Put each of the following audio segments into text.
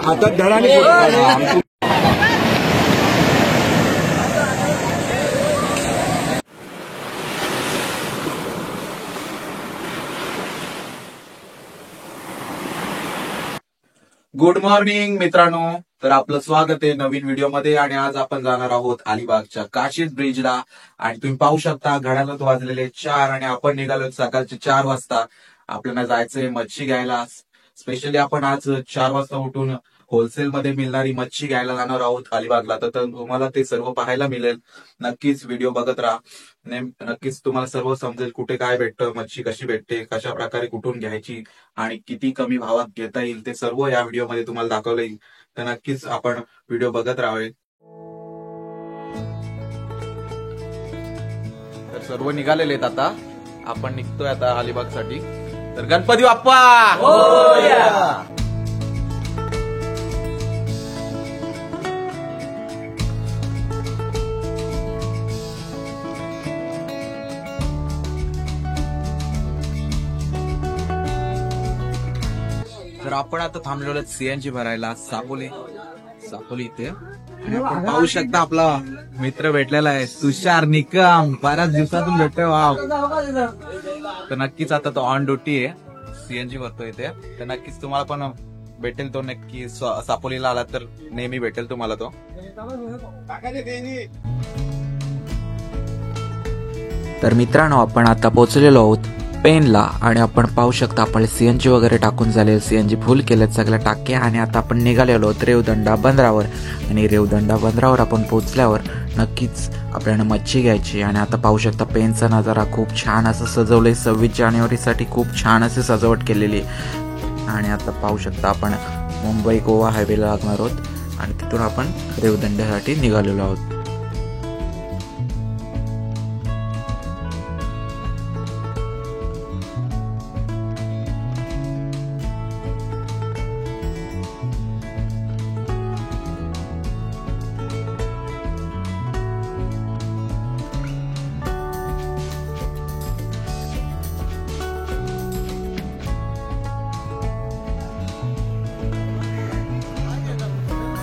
हातात धडा आणि गुड मॉर्निंग मित्रांनो, तर आपलं स्वागत आहे नवीन व्हिडिओमध्ये. आणि आज आपण जाणार आहोत अलिबागच्या काशीद ब्रिजला. आणि तुम्ही पाहू शकता घड्याळात वाजलेले 4 आणि आपण निघालो सकाळचे 4 वाजता. आपल्याला जायचंय मच्छी घ्यायला. स्पेशली आपण आज 4 वाजता उठून होलसेल मध्ये मिळणारी मच्छी घ्यायला जाणार आहोत अलिबागला. तर तुम्हाला ते सर्व पाहायला मिळेल. नक्कीच व्हिडिओ बघत राहा. नक्कीच तुम्हाला सर्व समजेल कुठे काय भेटतं, मच्छी कशी भेटते, कशा प्रकारे कुठून घ्यायची आणि किती कमी भावात घेता येईल ते सर्व या व्हिडिओमध्ये तुम्हाला दाखवलं येईल. तर नक्कीच आपण व्हिडिओ बघत राहावे. तर सर्व निघालेले आहेत. आता आपण निघतोय आता अलिबागसाठी. तर गणपती बाप्पा तर आपण आता थांबलेलो सीएनजी भरायला सापोली इथे. आणि आपण पाहू शकता आपला मित्र भेटलेला आहे तुषार निकम. बऱ्याच दिवसातून भेटतोय. वाव. तर नक्कीच आता तो ऑन ड्युटी आहे, सीएनजी भरतो इथे. तर नक्कीच तुम्हाला पण भेटेल तो. नक्की सापोलीला आला तर नेहमी भेटेल तुम्हाला तो. तर मित्रांनो, आपण आता पोहोचलेलो आहोत पेनला. आणि आपण पाहू शकता आपले सीएनजी वगैरे टाकून झाले, सीएनजी फुल केलेत सगळ्या टाक्या. आणि आता आपण निघालेलो आहोत रेवदंडा बंदरावर. आणि रेवदंडा बंदरावर आपण पोहोचल्यावर नक्कीच आपल्याला मच्छी घ्यायची. आणि आता पाहू शकता पेनचा नजारा खूप छान असं सजवलंय. 26 जानेवारीसाठी खूप छान असे सजावट केलेली. आणि आता पाहू शकता आपण मुंबई गोवा हायवेला लागणार आहोत. आणि तिथून आपण रेवदंड्यासाठी निघालेलो आहोत.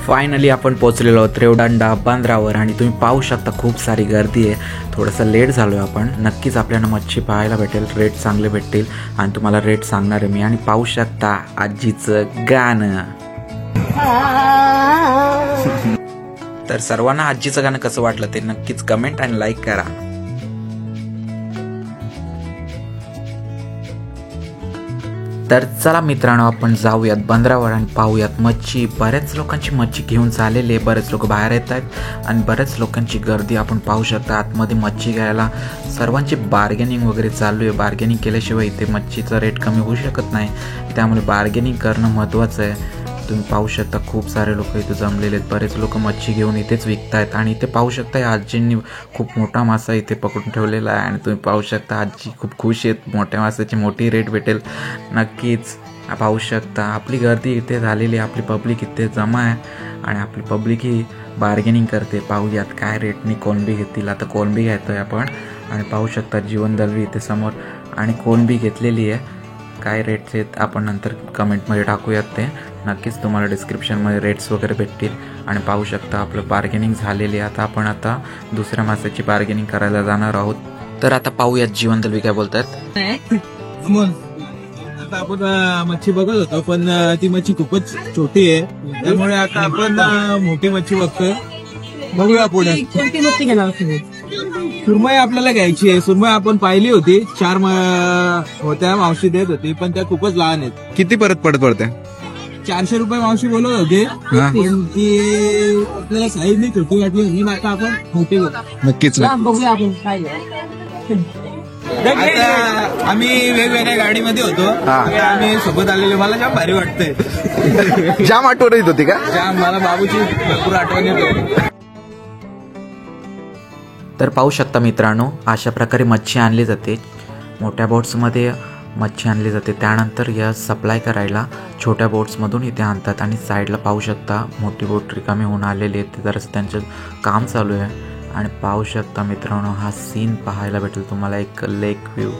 फायनली आपण पोहोचलेलो आहोत रेवदंडा बंदरावर. आणि तुम्ही पाहू शकता खूप सारी गर्दी आहे. थोडंसं लेट झालोय आपण. नक्कीच आपल्याला मच्छी पाहायला भेटेल, रेट चांगले भेटतील आणि तुम्हाला रेट सांगणार आहे मी. आणि पाहू शकता आजीचं गाणं. तर सर्वांना आजीचं गाणं कसं वाटलं ते नक्कीच कमेंट आणि लाईक करा. तर चला मित्रांनो, आपण जाऊयात बंदरावर आणि पाहूयात मच्छी. बऱ्याच लोकांची मच्छी घेऊन झालेली आहे. बरेच लोक बाहेर येत आहेत आणि बऱ्याच लोकांची गर्दी आपण पाहू शकता. आतमध्ये मच्छी घ्यायला सर्वांची बार्गेनिंग वगैरे चालू आहे. बार्गेनिंग केल्याशिवाय इथे मच्छीचा रेट कमी होऊ शकत नाही. त्यामुळे बार्गेनिंग करणं महत्त्वाचं आहे. तुम्ही पाहू शकता खूप सारे लोक इथे जमलेले आहेत. बरेच लोक मच्छी घेऊन इथेच विकतायत. आणि इथे पाहू शकता या आजींनी खूप मोठा मासा इथे पकडून ठेवलेला आहे. आणि तुम्ही पाहू शकता आजी खूप खुश आहेत. मोठ्या माशाची मोठी रेट भेटेल. नक्कीच पाहू शकता आपली गर्दी इथे झालेली आहे. आपली पब्लिक इथे जमा आहे आणि आपली पब्लिक ही बार्गेनिंग करते. पाहूयात काय रेटनी कोलंबी घेतील. आता कोलंबी घेतोय आपण. आणि पाहू शकता जीवन दलवी इथे समोर आणि कोलंबी घेतलेली आहे. काय रेट्स आहेत आपण नंतर कमेंटमध्ये टाकूयात. ते नक्कीच तुम्हाला डिस्क्रिप्शनमध्ये रेट्स वगैरे भेटतील. आणि पाहू शकता आपलं बार्गेनिंग झालेली आहे. आता आपण दुसऱ्या मासाची बार्गेनिंग करायला जाणार आहोत. तर आता पाहूयात जीवन दलवी काय बोलतात. आता आपण मच्छी बघत होतो पण ती मच्छी खूपच छोटी आहे. त्यामुळे आता आपण मोठी मच्छी बघतोय. बघूया पुढे. सुरमई आपल्याला घ्यायची आहे. सुरमई आपण पाहिली होती 4 होत्या, मावशी देत होती पण त्या खूपच लहान आहेत. किती परत पडते? 400 रुपये मावशी बोलत होते. ती आपल्याला साईज नाही छोटी वाटली. ही माका आपण मोठी नक्कीच. बघूया आपण काय. आता आम्ही वेगवेगळ्या गाडीमध्ये होतो. आम्ही सोबत आलेले. मला जाम भारी वाटतंय. जाम आठवण येत होती का? जाम. मला बाबूची भरपूर आठवण येत होती. तर पाहू शकता मित्रांनो, अशा प्रकारे मच्छी आणली जाते. मोठ्या बोट्समध्ये मच्छी आणली जाते. त्यानंतर या सप्लाय करायला छोट्या बोट्समधून इथे आणतात. आणि साईडला पाहू शकता मोठी बोट रिकामी होऊन आलेली आहे. तर त्यांचं काम चालू आहे. आणि पाहू शकता मित्रांनो, हा सीन पाहायला भेटेल तुम्हाला, एक लेक व्ह्यू.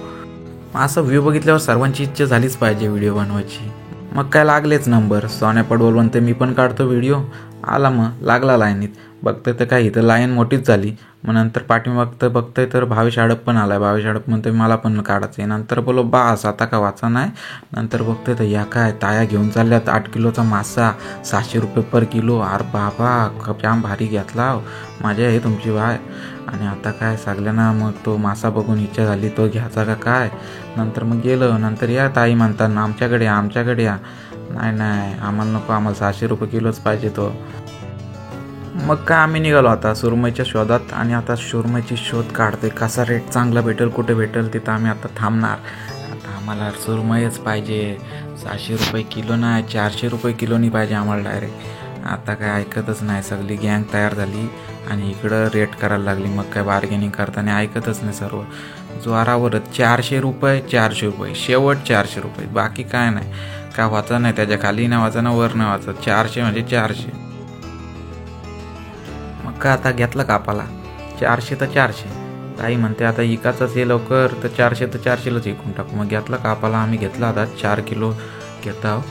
असं व्ह्यू बघितल्यावर सर्वांची इच्छा झालीच पाहिजे व्हिडिओ बनवायची. मग काय लागलेच नंबर. सोन्या पडवल म्हणते मी पण काढतो व्हिडिओ. आला मग लागला लाईनीत. बघतोय तर काय इथं लाईन मोठीच झाली. मग नंतर बघतोय तर भावेश आडप पण आलाय. भावेश आडप म्हणतोय मला पण काढायचं आहे. नंतर बोलो बास आता का वाचा नाही. नंतर बघतोय तर या काय ताया घेऊन चालल्यात 8 किलोचा मासा 600 रुपये पर किलो. अरे बाबा जाम भारी घेतला. माझ्या आहे तुमची बाय. आणि आता काय सगळ्यांना मग तो मासा बघून इच्छा झाली तो घ्यायचा का काय. नंतर मग गेलो. नंतर या ताई म्हणतात आमच्याकडे या. नाही आम्हाला नको, आम्हाला 600 रुपये किलोच पाहिजे तो. मग काय आम्ही निघालो आता सुरमईच्या शोधात. आणि आता सुरमईची शोध काढते. कसा रेट चांगला भेटेल, कुठे भेटेल तिथं आम्ही आता थांबणार. आता आम्हाला सुरमईच पाहिजे. 600 रुपये किलो नाही, 400 रुपये किलोनी पाहिजे आम्हाला डायरेक्ट. आता काय ऐकतच नाही. सगळी गँग तयार झाली आणि इकडं रेट करायला लागली. मग काय बार्गेनिंग करताना ऐकतच नाही सर्व. जोरावरच 400 रुपये शेवट 400 रुपये, बाकी काय नाही. काय वाचा नाही, त्याच्या खाली नाही वाचा ना वर नाही वाचा. 400 म्हणजे 400. मग काय आता घेतलं कापाला. 400 तर 400. ताई म्हणते आता इकाचंच हे लवकर, तर 400 तर 400लाच विकून टाकू. मग घेतलं कापाला. आम्ही घेतला आता 4 किलो घेता.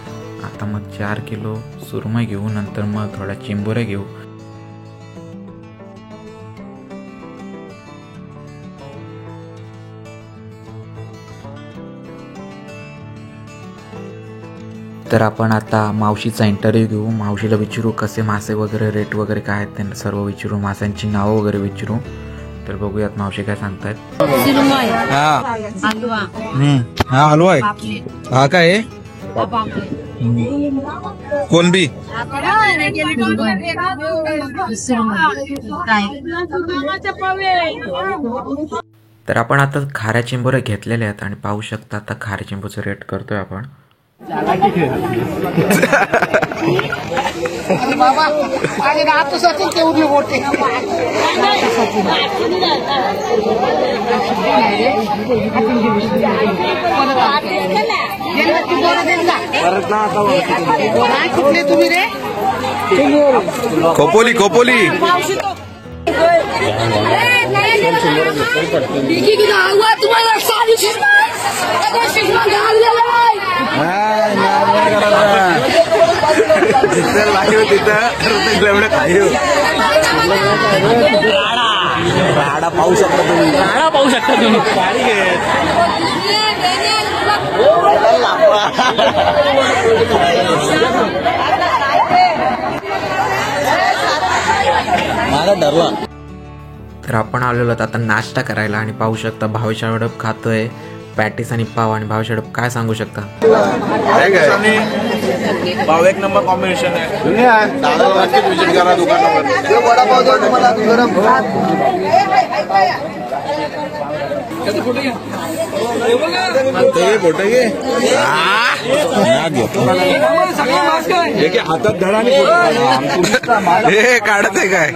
आता मग 4 किलो सुरमई घेऊ. नंतर मग थोड्या चिंबोऱ्या घेऊ. तर आपण आता मावशीचा इंटरव्ह्यू घेऊ. मावशीला विचारू कसे मासे वगैरे, रेट वगैरे काय आहेत त्यांना सर्व विचारू. माशांची नावं वगैरे विचारू. तर बघूयात मावशी काय सांगतायत. हा हलवा आहे. हा काय आहे कोलंबी. तर आपण आता खाऱ्या चिंबोऱ्या घेतलेल्या आहेत आणि पाहू शकता आता खाऱ्या चिंबूचं रेट करतोय आपण. खोपोली जिथं लाईव तिथं एवढं खाईव. राडा पाहू शकता तुम्ही. माझा डरला. तर आपण आलेलो आता नाश्ता करायला आणि पाहू शकता भावेश आडप खातोय पॅटीस आणि पाव. आणि भावेश आडप काय सांगू शकता. पाव एक नंबर कॉम्बिनेशन आहे. दादा विजिट करा दुकानावर. वडापाव द्या तुम्हाला गरम. फोटो घे हातात धडा काढत आहे काय.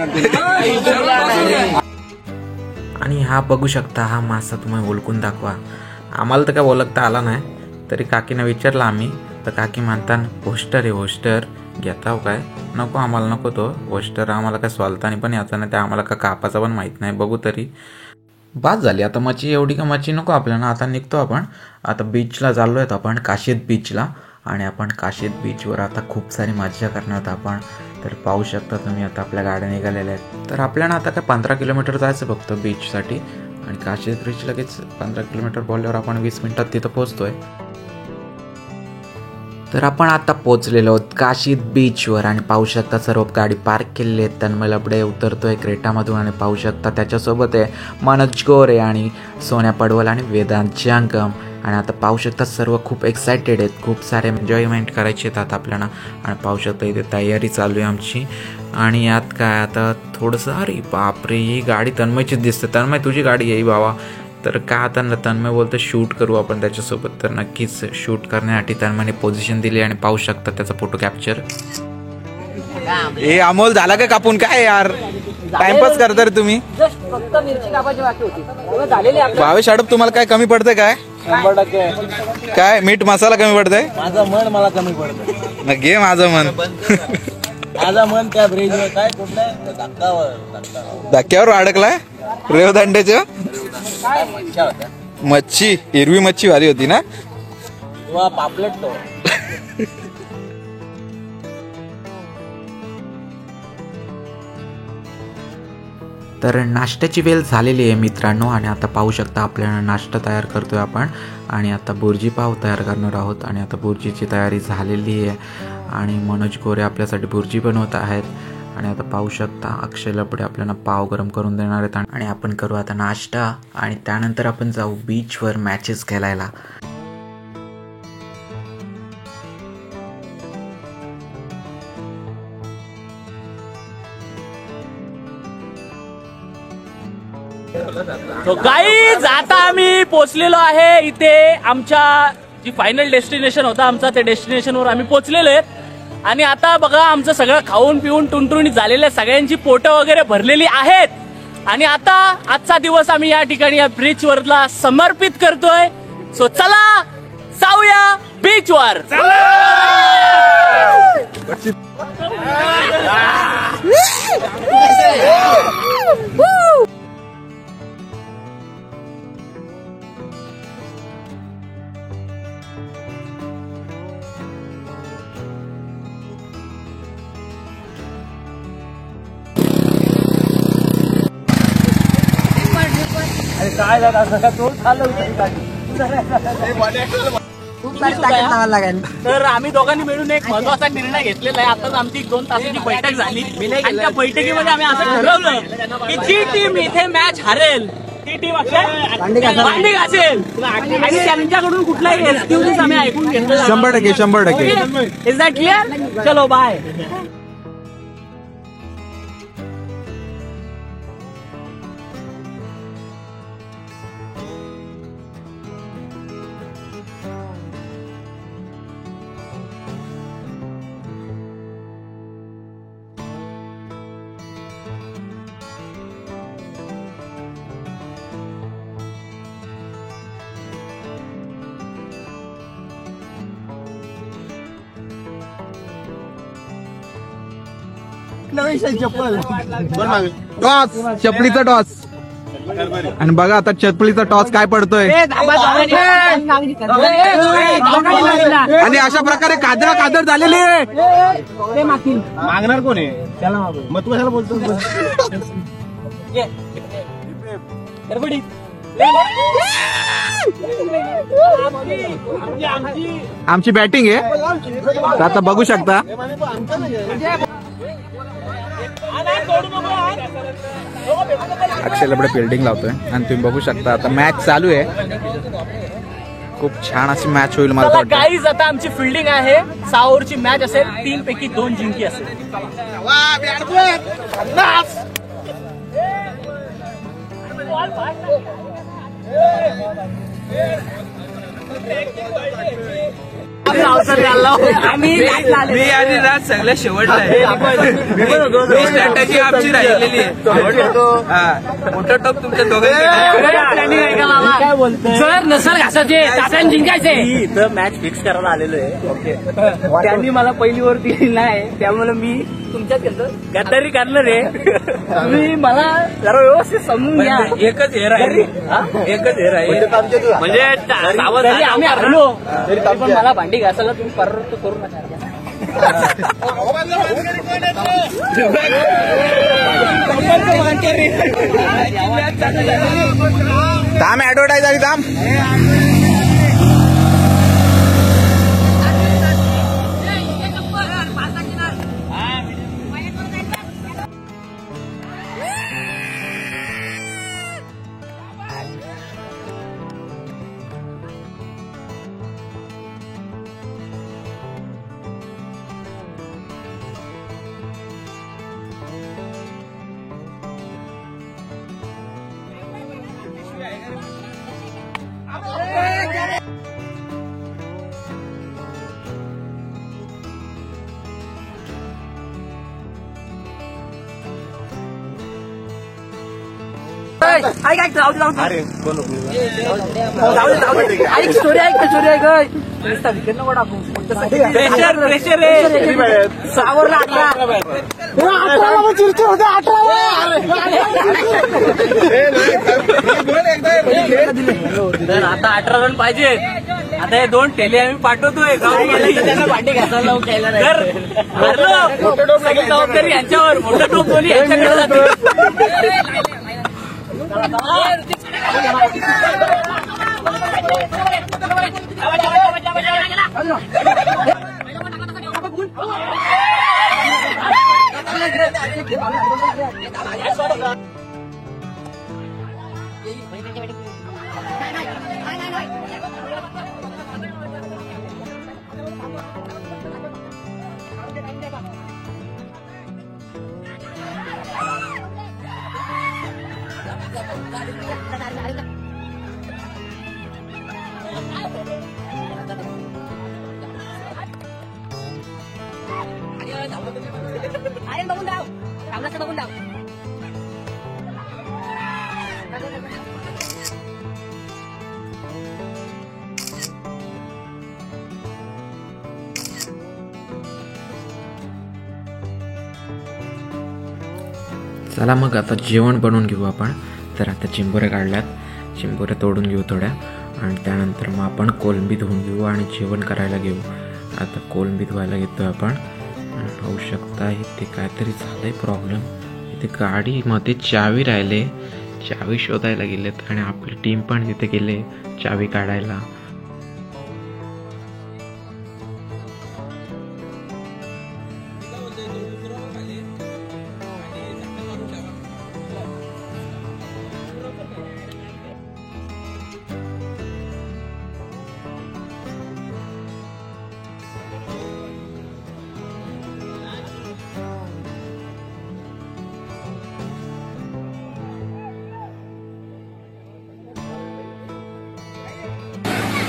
आणि हा बघू शकता हा मासा तुम्ही ओळखून दाखवा. आम्हाला तर काय ओळखता आला नाही. तरी काकीनं विचारलं आम्ही. तर काकी म्हणतात होस्टर आहे होस्टर. घेताव काय. नको आम्हाला नको तो होस्टर. आम्हाला काय स्वालतानी पण याचा नाही. त्या आम्हाला का कापाचा पण माहीत नाही. बघू तरी बाद झाली आता मच्छी. एवढी का मच्छी नको आपल्याला. आता निघतो आपण. आता बीचला चाललो आहेत आपण काशीद बीचला. आणि आपण काशीद बीचवर आता खूप सारी मजा करणार आहोत आपण. तर पाहू शकता तुम्ही आता आपल्या गाड्या निघालेल्या आहेत. तर आपल्याला आता काय 15 किलोमीटर जायचं फक्त बीचसाठी. आणि काशीद बीच लगेच 15 किलोमीटर बोलल्यावर आपण 20 मिनिटात तिथं पोहोचतोय. तर आपण आता पोहोचलेलो आहोत काशीद बीचवर. आणि पाहू शकता सर्व गाडी पार्क केलेली आहेत. तन्मय लबडे उतरतोय क्रेटामधून. आणि पाहू शकता त्याच्यासोबत आहे मनोज गोरे आणि सोन्या पडवल आणि वेदांत जंगम. आणि आता पाहू शकता सर्व खूप एक्सायटेड आहेत. खूप सारे एन्जॉयमेंट करायचे आहेत आता आपल्याला. आणि पाहू शकता इथे तयारी चालू आहे आमची. आणि यात काय आता थोडंसं अरे बापरे ही गाडी तन्मयचीच दिसते. तन्मय तुझी गाडी आहे बाबा. तर का आता तन्मय बोलतं शूट करू आपण त्याच्यासोबत. तर नक्कीच शूट करण्यासाठी तन्मयने पोझिशन दिली. आणि पाहू शकता त्याचा फोटो कॅप्चर. ए अमोल झाला का कापून काय यार टाइमपास करता रे तुम्ही. भावेश आडप तुम्हाला काय कमी पडतंय काय. 100% काय मीठ मसाला कमी पडतंय. माझं मन मला कमी पडतं. घे माझं मन. माझा मन त्या ब्रिजवर काय कुठल्या धक्कावर धक्क्यावर अडकलाय रेवदांड्याच्या काय मच्छा होत्या मच्छी हिरवी मच्छी वाली होती ना किंवा पापलेट तो तर नाश्त्याची वेळ झालेली आहे मित्रांनो आणि आता पाहू शकता आपल्याला नाश्ता तयार करतोय आपण आणि आता बुर्जी पाव तयार करणार आहोत आणि आता बुर्जीची तयारी झालेली आहे आणि मनोज गोरे आपल्यासाठी बुर्जी बनवत आहेत आणि आता पाहू शकता अक्षय लपडे आपल्याला पाव गरम करून देणार आहेत आणि आपण करू आता नाश्ता आणि त्यानंतर आपण जाऊ बीचवर मॅचेस खेळायला. तो गाईज आता आम्ही पोहोचलेलो आहे इथे आमच्या जी फायनल डेस्टिनेशन होता आमचा त्या डेस्टिनेशनवर आम्ही पोहोचलेलो आहेत आणि आता बघा आमचं सगळं खाऊन पिऊन टुणटुणीत झालेल्या सगळ्यांची पोटं वगैरे भरलेली आहेत आणि आता आजचा दिवस आम्ही या ठिकाणी या ब्रिजवरला समर्पित करतोय. सो चला जाऊया बीचवर. काय झालं तो तर आम्ही दोघांनी मिळून एक महत्वाचा निर्णय घेतलेला आहे. आताच आमची 2 तासाची बैठक झाली आणि त्या बैठकीमध्ये आम्ही असं ठरवलं की जी टीम इथे मॅच हरेल ती टीम भांडी घासेल आणि त्यांच्याकडून कुठलाही एक्सक्यूज आम्ही ऐकून घेतलं 100% इज दॅट क्लिअर. चलो बाय. टॉस चपलीचा टॉस आणि बघा आता चपलीचा टॉस काय पडतोय आणि अशा प्रकारे कादर झालेली आहे. मागणार कोण आहे त्याला मग तू कशाला बोलतो आमची बॅटिंग आहे तर आता बघू शकता अक्षय लबडे फिल्डिंग लावतोय आणि तुम्ही बघू शकता आता मॅच चालू आहे. खूप छान अशी मॅच होईल मला वाटतं. गाईज आता आमची फिल्डिंग आहे 6 ओव्हरची मॅच असेल 3 पैकी 2 जिंकी असेल. मी आणि राज सगळ्या शेवटला आहे. स्ट्रॅटेजी आमची राहिलेली आहे. मोठं टॉप तुमच्या काय बोलतोय जर नसल घासायचे तासांनी जिंकायचे इथं मॅच फिक्स करायला आलेलो आहे. ओके त्यांनी मला पहिली ओव्हर दिली नाही त्यामुळे मी तुमच्यात गद्दारी करणार आहे. तुम्ही मला जरा व्यवस्थित समजून घ्या. एकच हेर आहे एकच हेर आहे म्हणजे आम्ही हरलो तरी पण मला भांडी घासायला तुम्ही परत करू नका. थांब ऍडव्हर्टाईज आली थांब. प्रेशर प्रेशर आहे सावरला 18 तर आता 18 रन पाहिजे. आता हे 2 टेले आम्ही पाठवतोय त्यांना भांडे घासायला लावून केला सगळी जबाबदारी यांच्यावर. मोठं टोप दोन्ही यांच्याकडे जाते. चला मग आता जेवण बनवून घेऊ आपण. तर आता चिंबोऱ्या काढल्यात, चिंबोऱ्या तोडून घेऊ थोड्या आणि त्यानंतर मग आपण कोलंबी धुवून घेऊ आणि जेवण करायला घेऊ. आता कोलंबी धुवायला घेतो आपण. आणि पाहू शकता इथे काहीतरी झालंय प्रॉब्लेम. इथे गाडीमध्ये चावी राहिले, चावी शोधायला गेलेत आणि आपली टीम पण तिथे गेले चावी काढायला.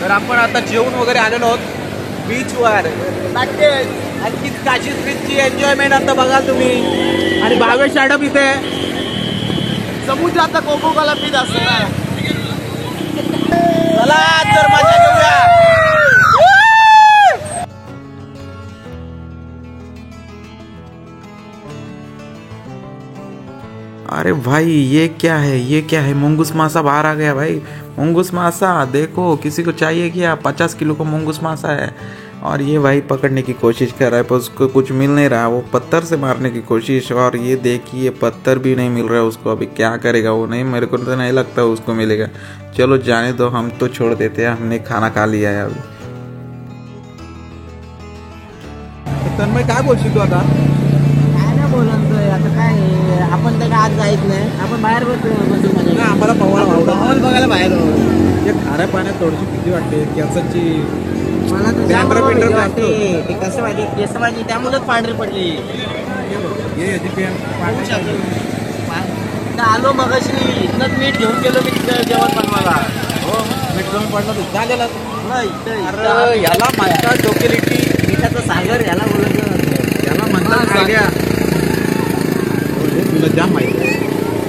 तर आपण आता जेवण वगैरे आलेलो आहोत बीचवर. आणखी काशीद बीचची एन्जॉयमेंट आता बघा तुम्ही. आणि भावेश मॅडम इथे समुद्राचा कोको कोला पीत असतो ना. चला तर मजा घेऊया. अरे भाई ये क्या है, ये क्या है? मुंगूस मासा बाहर आ गया भाई. मुंगूस मासा देखो, किसी को चाहिए क्या? 50 किलो का मुंगूस मासा है. और ये भाई पकड़ने की कोशिश कर रहा है पर उसको कुछ मिल नहीं रहा. वो पत्थर से मारने की कोशिश, और ये देखिए पत्थर भी नहीं मिल रहा है उसको. अभी क्या करेगा वो? नहीं, मेरे को तो नहीं लगता उसको मिलेगा. चलो जाने दो, हम तो छोड़ देते हैं. हमने खाना खा लिया है अभी. तन्मय काय बोलशील तू आता? बोलतोय आता काय आपण तर आज जायच नाही. आपण बाहेर बसून आम्हाला माहोल बघायला बाहेर. खाऱ्या पाण्यात थोडीशी भीती वाटते केसांची. मला तर जाम भीती वाटते. ते कसं माहिती, केस माझी त्यामुळेच पांढरी पडली. आलो मगाशी इथनंच मीठ घेऊन गेलो मी तिथं जेवण बनवायला. हो, मीठ कमी पडलं तू झालेला. नाही याला म्हणतात डोकेलिटी. मिठाचं सागर याला बोलत याला म्हणतात गाड्या. तुला जाम माहिती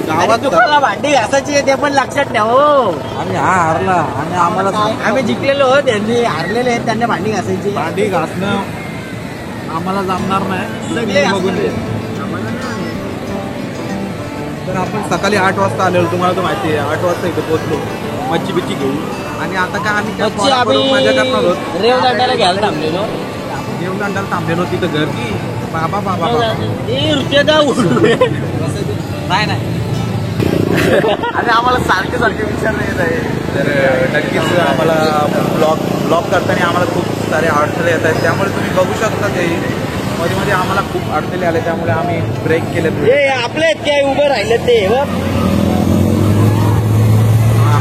गावात तुम्हाला भांडी घासायची ते पण लक्षात ठेव. आम्ही हा हारला आणि आम्हाला आम्ही जिंकलेलो हो, त्यांनी हारलेले आहेत, त्यांना भांडी घासायची. भांडी घासणं आम्हाला जमणार नाही. सगळे बघून घे. तर आपण सकाळी 8 वाजता आलेलो, तुम्हाला तर माहिती आहे. 8 वाजता इथे पोहोचलो, मच्छी बिच्छी घेऊ. आणि आता काय आम्ही मजा करणार आहोत. रेवदांड्याला घ्यायला थांबलेलो. रेवदांड्याला थांबलेलो तिथं गर्दी. बाबा बाबा नाही आणि आम्हाला सारखे विचार येत आहे. तर नक्कीच आम्हाला ब्लॉग करताना आम्हाला खूप सारे अडथळे येत आहेत. त्यामुळे तुम्ही बघू शकता ते मध्ये मध्ये आम्हाला खूप अडथळे आले. त्यामुळे आम्ही ब्रेक केले. आपले काय उभं राहिले ते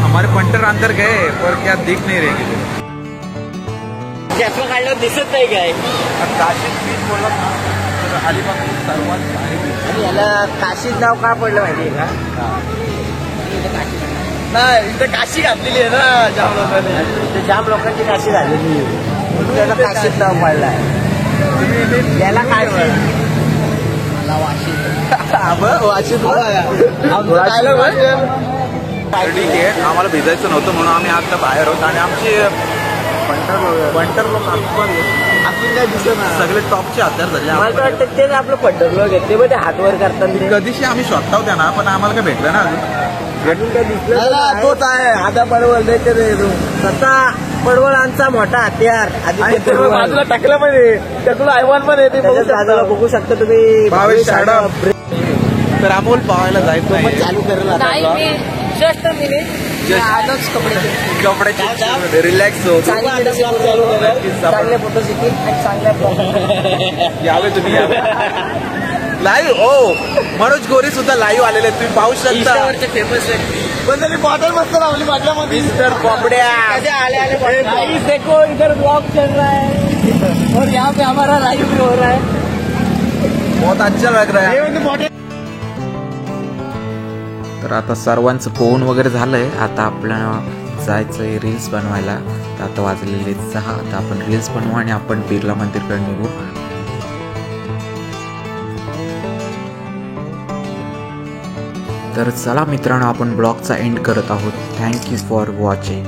हमारे पंटर अंदर गए पर क्या दिख नहीं रहे. चष्मा काढल्यावर दिसत नाही काय. काशीद बीच बोलला ना, तर अलिबाग सर्वात भारी बीच. आणि याला काशीद नाव का पडलं माहितीये का? नाही, इथे काशी घातलेली आहे ना जाम लोकांनी. जाम लोकांची काशी झालेली म्हणून त्याला काशीद नाव पडलंय. याला काशी वाशीद ठीक आहे, आम्हाला भिजायचं नव्हतं म्हणून आम्ही आता बाहेर होतो आणि आमचे पंटर लोक काय दिसत ना सगळे टॉपचे हत्यार झाले. मला तर वाटतं तेच आपलं पंढरलोक आहे ते मध्ये हात वर करतात कधीशी आम्ही शोधता होत्या ना, पण आम्हाला काय भेटलं ना अजून. अजून काय दिसलं तोच आहे आता पडवळ स्वतः पडवळांचा मोठा हत्यार आधी बाजूला टाकलं मध्ये टाकलं आयवान मध्ये ते बाजूला बघू शकता तुम्ही भावेश शाडा. तर अमोल पाहायला जायचं नाही. चालू करेल आता नाही vlog. मी जस्ट मिनिट आजच कपडे कपड्याचे रिलॅक्स होत चांगले चांगले फोटोज येतील आणि चांगल्या यावे तुम्ही लाईव्ह. ओ मनोज गोरे सुद्धा लाईव्ह आलेले आहेत, तुम्ही पाहू शकता. फेमस आहे पण त्यांनी बॉटल मस्त लावली बाटल्यामध्ये मिस्टर पॉपड्या. गाइस देखो इधर ब्लॉग चल रहा है और यहाँ पे हमारा लाइव भी हो रहा है. बहुत अच्छा लग रहा है. तर आता सर्वांचं पोहून वगैरे झालंय. आता आपल्याला जायचंय रील्स बनवायला. तर आता वाजलेले 6. आता आपण रील्स बनवू आणि आपण बिर्ला मंदिरकडे निघू. तर चला मित्रांनो, आपण ब्लॉगचा एंड करत आहोत. Thank you for watching.